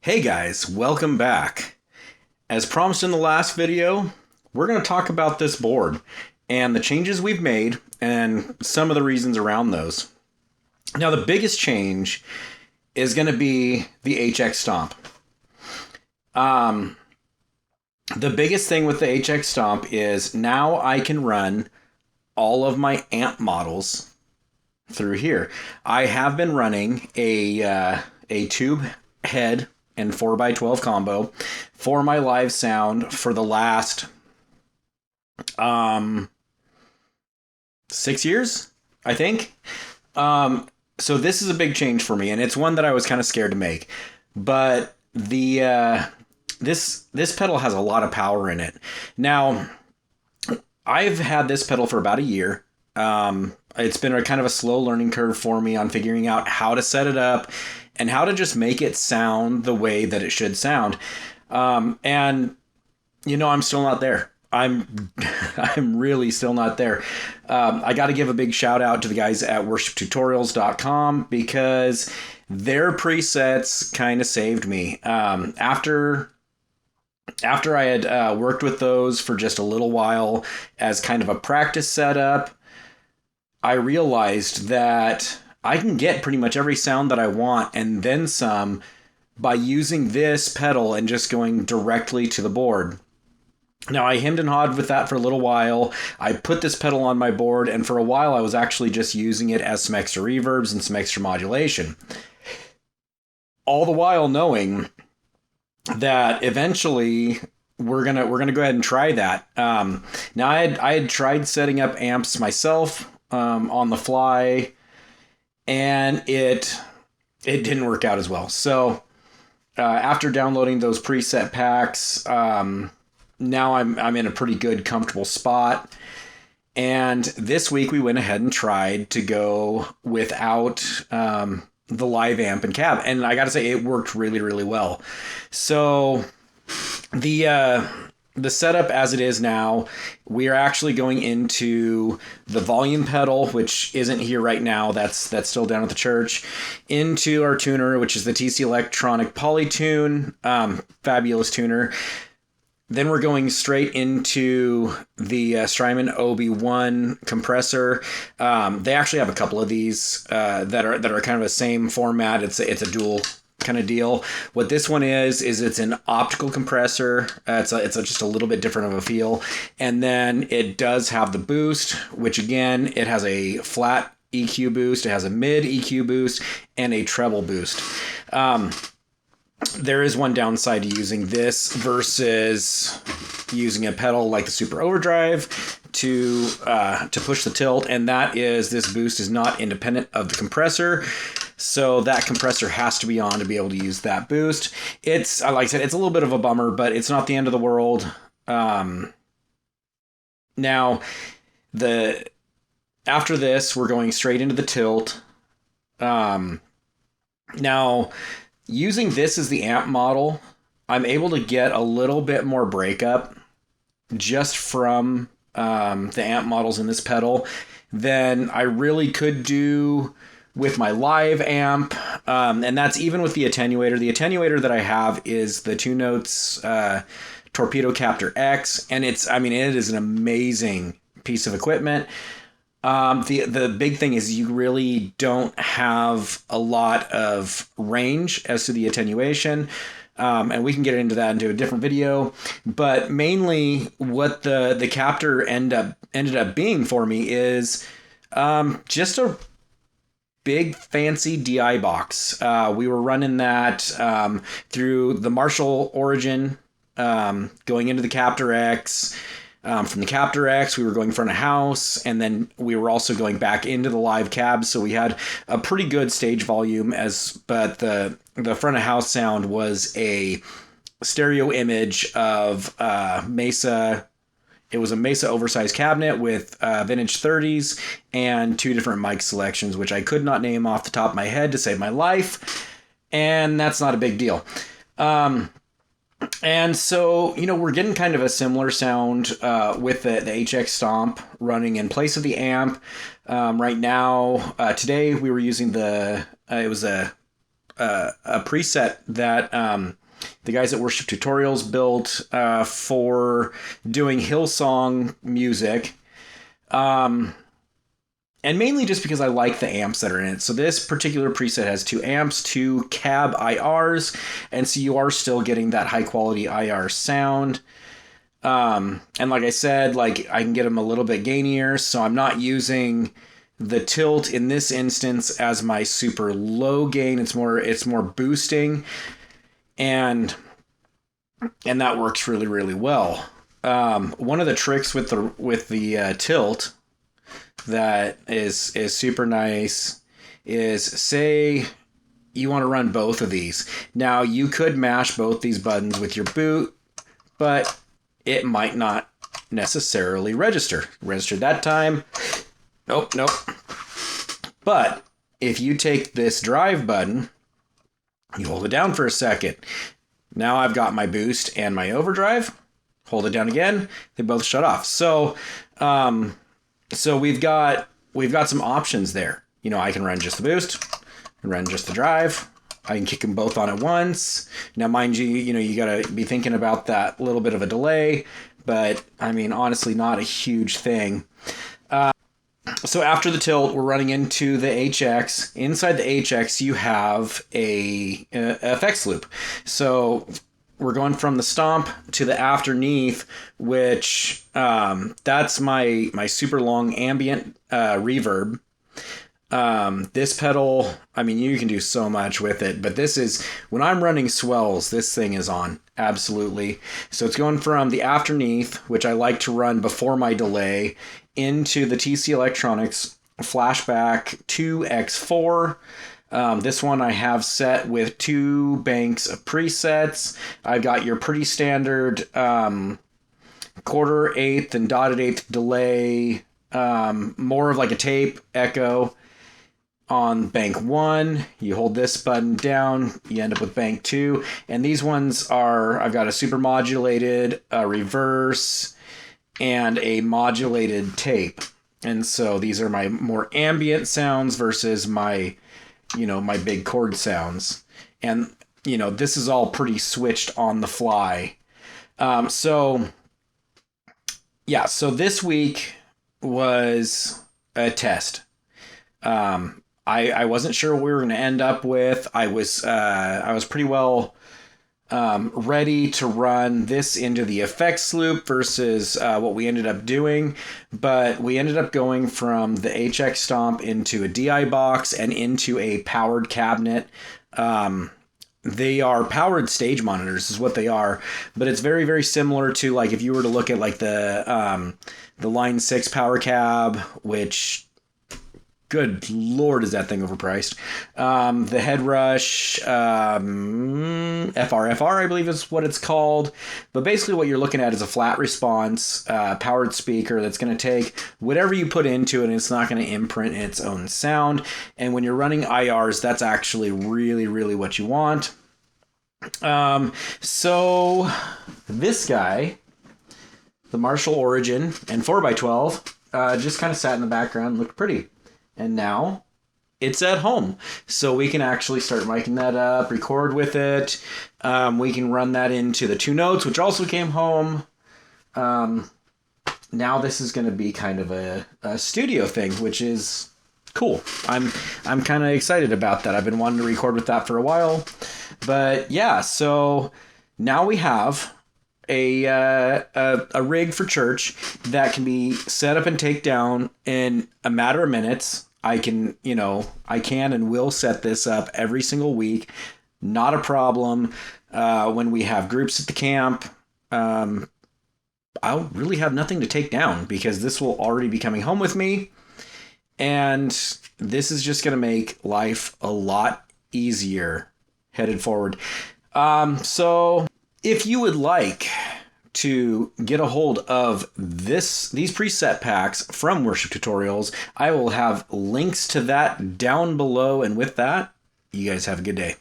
Hey guys, welcome back. As promised in the last video, we're going to talk about this board and the changes we've made and some of the reasons around those. Now, the biggest change is going to be the HX Stomp. The biggest thing with the HX Stomp is now I can run all of my amp models through here. I have been running a tube head and 4x12 combo for my live sound for the last 6 years, I think. So this is a big change for me, and it's one that I was kind of scared to make. But the this pedal has a lot of power in it. Now, I've had this pedal for about a year. It's been a kind of a slow learning curve for me on figuring out how to set it up and how to just make it sound the way that it should sound. And I'm still not there. I'm really still not there. I got to give a big shout out to the guys at worshiptutorials.com because their presets kind of saved me. After I had worked with those for just a little while as kind of a practice setup, I realized that I can get pretty much every sound that I want and then some by using this pedal and just going directly to the board. Now, I hemmed and hawed with that for a little while. I put this pedal on my board, and for a while I was actually just using it as some extra reverbs and some extra modulation. All the while knowing that eventually we're gonna go ahead and try that. Now, I had tried setting up amps myself on the fly, and it didn't work out as well. So after downloading those preset packs, now I'm in a pretty good, comfortable spot. And this week we went ahead and tried to go without the live amp and cab, and I got to say it worked really, really well. So the setup as it is now, we are actually going into the volume pedal, which isn't here right now. That's still down at the church, into our tuner, which is the TC Electronic Polytune, fabulous tuner. Then we're going straight into the Strymon OB1 compressor. They actually have a couple of these that are kind of the same format. It's a dual kind of deal. What this one is it's an optical compressor. It's just a little bit different of a feel. And then it does have the boost, which again, it has a flat EQ boost, it has a mid EQ boost, and a treble boost. There is one downside to using this versus using a pedal like the Super Overdrive to push the tilt, and that is this boost is not independent of the compressor. So that compressor has to be on to be able to use that boost. It's, like I said, it's a little bit of a bummer, but it's not the end of the world. Now, after this, we're going straight into the tilt. Now, using this as the amp model, I'm able to get a little bit more breakup just from the amp models in this pedal than I really could do with my live amp, and that's even with the attenuator. The attenuator that I have is the Two Notes Torpedo Captor X, and it is an amazing piece of equipment. The big thing is you really don't have a lot of range as to the attenuation, and we can get into that into a different video. But mainly, what the captor ended up being for me is just a big fancy DI box. We were running that through the Marshall origin, going into the Captor X. From the Captor X, we were going front of house, and then we were also going back into the live cab. So we had a pretty good stage volume, but the front of house sound was a stereo image of Mesa. It was a Mesa oversized cabinet with vintage 30s and two different mic selections, which I could not name off the top of my head to save my life. And that's not a big deal. And so, we're getting kind of a similar sound with the HX Stomp running in place of the amp. Right now, today we were using it was a a preset that the guys at Worship Tutorials built for doing Hillsong music. And mainly just because I like the amps that are in it. So this particular preset has 2 amps, 2 cab IRs, and so you are still getting that high quality IR sound. And like I said, like I can get them a little bit gainier, so I'm not using the tilt in this instance as my super low gain. It's more boosting, and that works really, really well. One of the tricks with the tilt that is super nice is, say you want to run both of these. Now you could mash both these buttons with your boot, but it might not necessarily register that time. Nope. But if you take this drive button, you hold it down for a second. Now I've got my boost and my overdrive. Hold it down again. They both shut off. So we've got some options there. You know, I can run just the boost and run just the drive. I can kick them both on at once. Now, mind you, you got to be thinking about that little bit of a delay, but I mean, honestly, not a huge thing. So after the tilt, we're running into the HX. Inside the HX, you have a effects loop. So we're going from the stomp to the afterneath, which that's my super long ambient reverb. This pedal, I mean, you can do so much with it, but this is, when I'm running swells, this thing is on. Absolutely. So it's going from the afterneath, which I like to run before my delay, into the TC Electronics Flashback 2X4. This one I have set with 2 banks of presets. I've got your pretty standard quarter eighth and dotted eighth delay, more of like a tape echo on bank 1. You hold this button down, you end up with bank 2. And these ones are, I've got a super modulated, a reverse, and a modulated tape. And so these are my more ambient sounds versus my big chord sounds. And, this is all pretty switched on the fly. So this week was a test. I wasn't sure what we were going to end up with. I was pretty well ready to run this into the effects loop versus what we ended up doing, but we ended up going from the HX Stomp into a DI box and into a powered cabinet. They are powered stage monitors is what they are, but it's very, very similar to, like, if you were to look at like the Line 6 power cab, which, good Lord, is that thing overpriced. The Head Rush, FRFR, I believe is what it's called. But basically what you're looking at is a flat response, powered speaker that's going to take whatever you put into it, and it's not going to imprint its own sound. And when you're running IRs, that's actually really, really what you want. So this guy, the Marshall Origin and 4x12, just kind of sat in the background and looked pretty. And now it's at home. So we can actually start miking that up, record with it. We can run that into the 2 notes, which also came home. Now this is going to be kind of a studio thing, which is cool. I'm kind of excited about that. I've been wanting to record with that for a while. But yeah, so now we have a rig for church that can be set up and take down in a matter of minutes. I can and will set this up every single week. Not a problem. When we have groups at the camp, I'll really have nothing to take down because this will already be coming home with me. And this is just going to make life a lot easier headed forward. So if you would like to get a hold of these preset packs from Worship Tutorials, I will have links to that down below. And with that, you guys have a good day.